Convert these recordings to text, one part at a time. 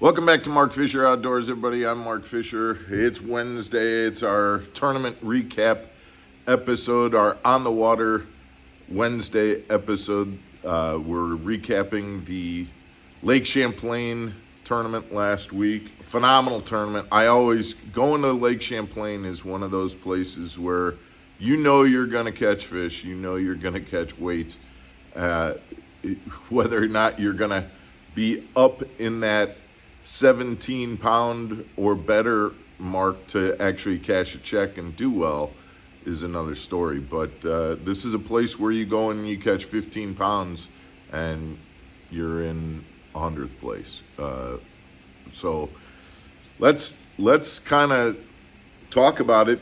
Welcome back to Mark Fisher Outdoors, everybody. I'm Mark Fisher. It's Wednesday. It's our tournament recap episode, our On the Water Wednesday episode. We're recapping the Lake Champlain tournament last week. Phenomenal tournament. I always going to Lake Champlain is one of those places where you know you're going to catch fish. You know you're going to catch weights. Whether or not you're going to be up in that 17-pound or better mark to actually cash a check and do well is another story. But this is a place where you go and you catch 15 pounds and you're in 100th place. So let's kind of talk about it.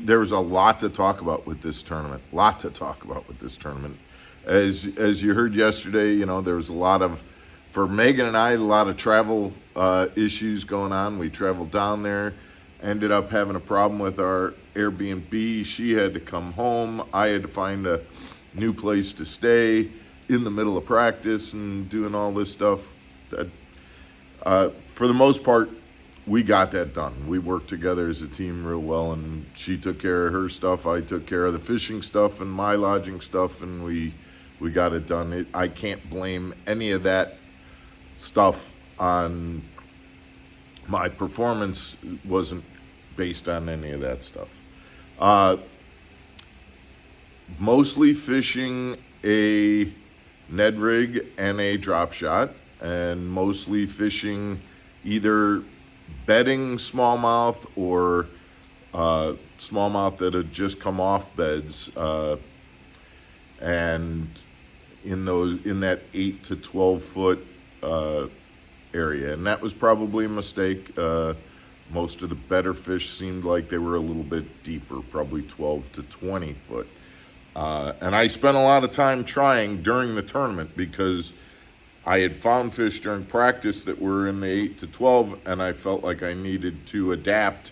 There's a lot to talk about with this tournament. As you heard yesterday, there was a lot of, for Megan and I, a lot of travel issues going on. We traveled down there, ended up having a problem with our Airbnb. She had to come home. I had to find a new place to stay in the middle of practice and doing all this stuff. For the most part, we got that done. We worked together as a team real well, and she took care of her stuff. I took care of the fishing stuff and my lodging stuff, and we got it done. I can't blame any of that stuff on my performance. Wasn't based on any of that stuff. Mostly fishing a Ned rig and a drop shot, and mostly fishing either bedding smallmouth or smallmouth that had just come off beds, and in that 8 to 12 foot area, and that was probably a mistake. Most of the better fish seemed like they were a little bit deeper, probably 12 to 20 foot. And I spent a lot of time trying during the tournament because I had found fish during practice that were in the 8 to 12, and I felt like I needed to adapt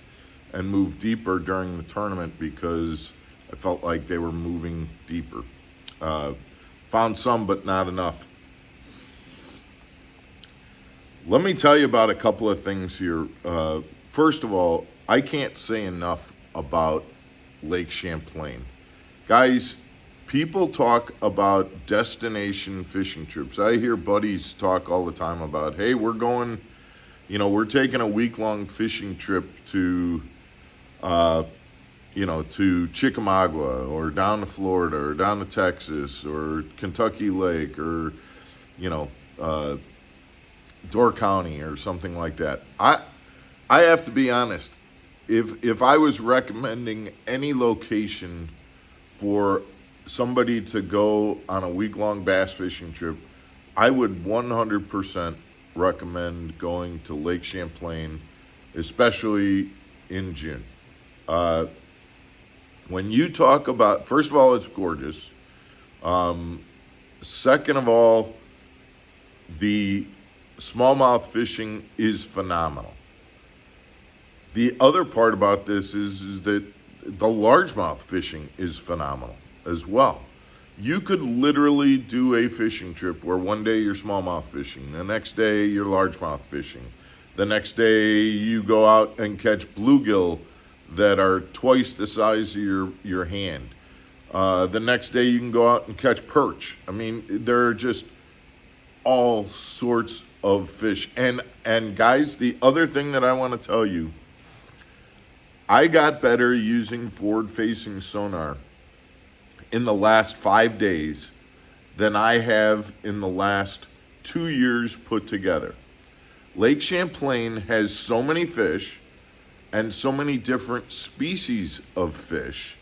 and move deeper during the tournament because I felt like they were moving deeper. Found some, but not enough. Let me tell you about a couple of things here. First of all, I can't say enough about Lake Champlain. Guys, people talk about destination fishing trips. I hear buddies talk all the time about, hey, we're going, we're taking a week-long fishing trip to, to Chickamauga or down to Florida or down to Texas or Kentucky Lake or, Door County or something like that. I have to be honest. If I was recommending any location for somebody to go on a week-long bass fishing trip, I would 100% recommend going to Lake Champlain, especially in June. When you talk about, first of all, it's gorgeous. Second of all, the smallmouth fishing is phenomenal. The other part about this is that the largemouth fishing is phenomenal as well. You could literally do a fishing trip where one day you're smallmouth fishing, the next day you're largemouth fishing, the next day you go out and catch bluegill that are twice the size of your hand. The next day you can go out and catch perch. I mean, there are just all sorts of fish. And guys, the other thing that I want to tell you, I got better using forward-facing sonar in the last 5 days than I have in the last 2 years put together. Lake Champlain has so many fish and so many different species of fish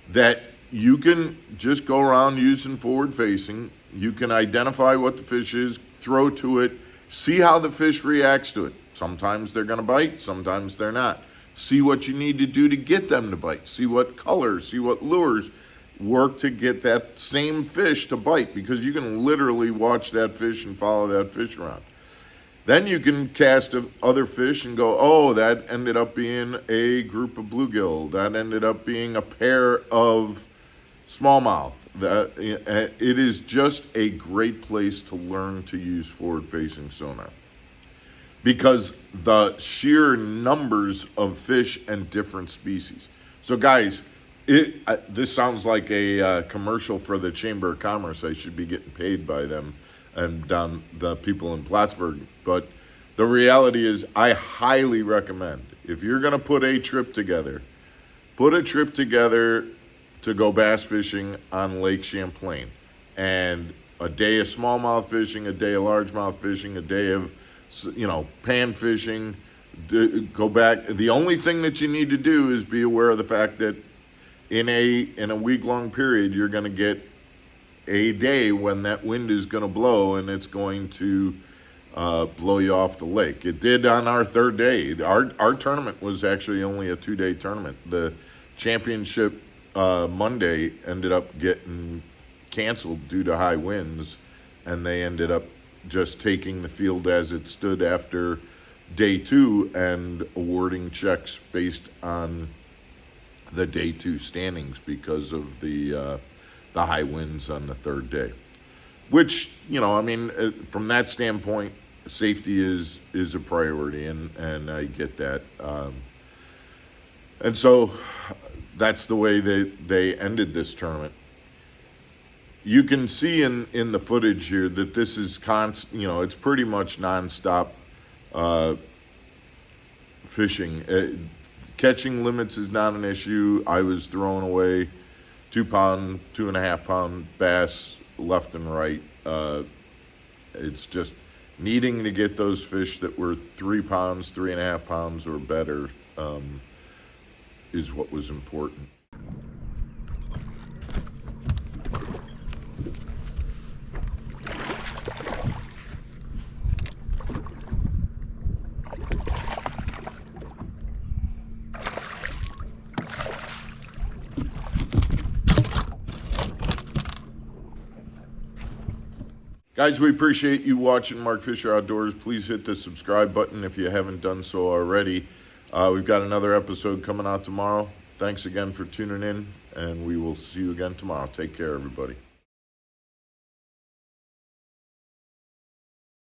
that you can just go around using forward-facing. You can identify what the fish is, throw to it, see how the fish reacts to it. Sometimes they're going to bite, sometimes they're not. See what you need to do to get them to bite. See what colors, see what lures work to get that same fish to bite, because you can literally watch that fish and follow that fish around. Then you can cast other fish and go, oh, that ended up being a group of bluegill. That ended up being a pair of smallmouth. It is just a great place to learn to use forward-facing sonar. because the sheer numbers of fish and different species. So guys, this sounds like a commercial for the Chamber of Commerce. I should be getting paid by them and the people in Plattsburgh. But the reality is, I highly recommend, if you're going to put a trip together to go bass fishing on Lake Champlain. And a day of smallmouth fishing, a day of largemouth fishing, a day of, pan fishing. Go back. The only thing that you need to do is be aware of the fact that in a week-long period, you're going to get a day when that wind is going to blow, and it's going to blow you off the lake. It did on our third day. Our tournament was actually only a 2-day tournament. The championship Monday ended up getting canceled due to high winds, and they ended up just taking the field as it stood after day 2 and awarding checks based on the day 2 standings because of the high winds on the third day. Which, from that standpoint, safety is a priority, and I get that. And so that's the way they ended this tournament. You can see in the footage here that this is it's pretty much nonstop fishing. Catching limits is not an issue. I was throwing away 2-pound, 2.5-pound bass left and right. It's just needing to get those fish that were 3 pounds, 3.5 pounds or better is what was important. Guys, we appreciate you watching Mark Fisher Outdoors. Please hit the subscribe button if you haven't done so already. We've got another episode coming out tomorrow. Thanks again for tuning in, and we will see you again tomorrow. Take care, everybody.